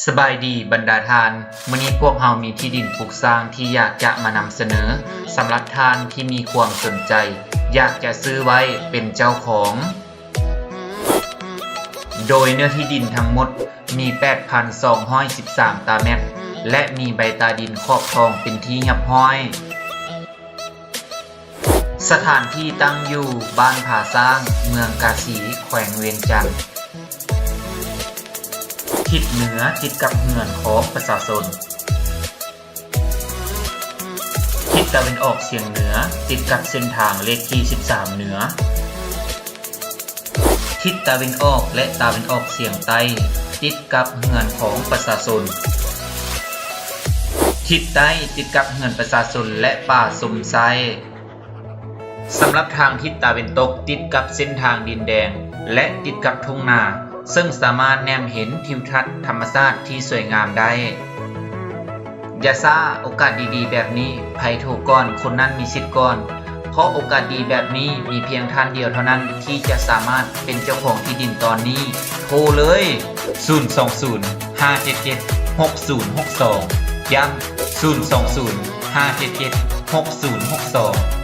สบายดีบรรดาทานมื้อนี้พวกเฮามีที่ดินปลูกสร้างที่อยากจะมานำเสนอสำหรับทานที่มีความสนใจอยากจะซื้อไว้เป็นเจ้าของ โดยเนื้อที่ดินทั้งหมดมี 8,213 ตารางเมตรและมีใบตาดินครอบครองเป็นที่เรียบร้อย สถานที่ตั้งอยู่บ้านผาสร้างเมืองกาสีแขวงเวียงจันทน์ทิศเหนือติดกับเฮือนของประชาชนทิศตะวันออกเฉียงเหนือติดกับเส้นทางเลขที่ 13 เหนือทิศตะวันออกและตะวันออกเฉียงใต้ติดกับเฮือนของประชาชนทิศใต้ติดกับเฮือนประชาชนและป่าสมไซสำหรับทางทิศตะวันตกติดกับเส้นทางดินแดงและติดกับทุ่งนาซึ่งสามารถแนมเห็นทิวทัศน์ธรรมชาติที่สวยงามได้อย่าซ่าโอกาสดีๆแบบนี้ไผโทรก่อนคนนั้นมีสิทธิ์ก่อนเพราะโอกาสดีแบบนี้มีเพียงท่านเดียวเท่านั้นที่จะสามารถเป็นเจ้าของที่ดินตอนนี้โทรเลย020 577 6062ย้ำ020 577 6062